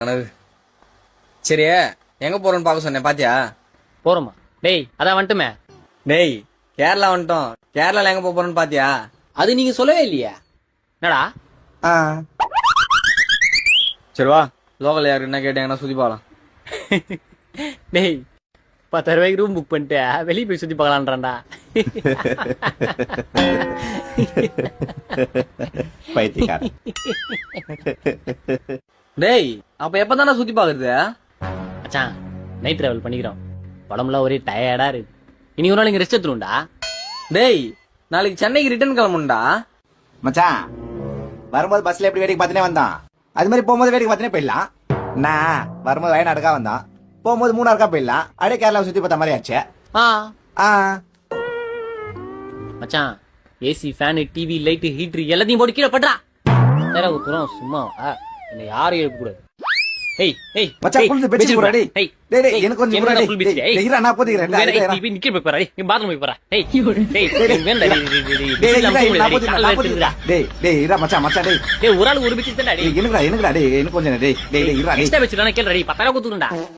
சரி எங்க போறோம்னு பாக்க சொன்னேன் பாத்தியா? போறோமா? டேய் அதான் வந்துட்டுமே. டேய் கேரளா வந்துட்டோம். கேரளால எங்க போறோம்னு பாத்தியா? அது நீங்க சொல்லவே இல்லையா? என்னடா? சரி வா, லோக்கல் யாரு என்ன கேட்டாங்கன்னா சுத்தி பார்க்கலாம். டேய் 10,000 ரூபாய்க்கு ரூம் புக் பண்ணிட்டு வெளியே போய் சுத்தி பார்க்கலான்றான்டா. பைத்தியக்காரன். டேய் அப்ப எப்பதானே சுத்தி பாக்குறது? மச்சான் நைட் டிராவல் பண்ணிக்கிறோம். உடம்புல ஒரே டயர்டா இருக்கு. இனி ஒரு நாள் இங்க ரெஸ்ட் எடுத்துருவோம்டா. டேய் நாளைக்கு சென்னைக்கு ரிட்டர்ன் கிளம்புண்டா. மச்சான் வரும்போது பஸ்ல எப்படி வேடிக்கை பார்த்துனே வந்தான், அது மாதிரி போகும்போது வேடிக்கை பார்த்துனே போயிடலாம். நான் வரும்போது வயநாடுக்கா வந்தான், போகும்போது மூணாறுக்கா போயிடலாம். அப்படியே கேரளா சுத்தி பார்த்த மாதிரி ஆச்சு. மச்சான் ஏசி ஃபேனு டிவி லைட்டு ஹீட்ரு எல்லாத்தையும் போட்டு கீழே படுறா. வேற ஒருத்தரும் சும்மா என்ன யாரும் எழுப்ப கூடாது. ஏய் ஏய் மச்சான் புள்ள பெட்ஷீட் போடா. டேய் ஏய் டேய் டேய் எனக்கு கொஞ்சம் போடா. டேய் இரு நான் போதிக்கிறேன். நீ போய் நிக்க போறா. நீ பாத்ரூம் போய் போறா. ஏய் டேய் வேண்டா. டேய் டேய் இரு மச்சான் மச்சான். டேய் டேய் ஒரு ஆளு ஒரு பிச்சு தான்டா. டேய் எனக்குடா டேய் எனக்கு கொஞ்சம். டேய் டேய் இரு. எக்ஸ்ட்ரா வெச்சிரானே கேளுடா. 10,000 கொடுத்துறேன்டா.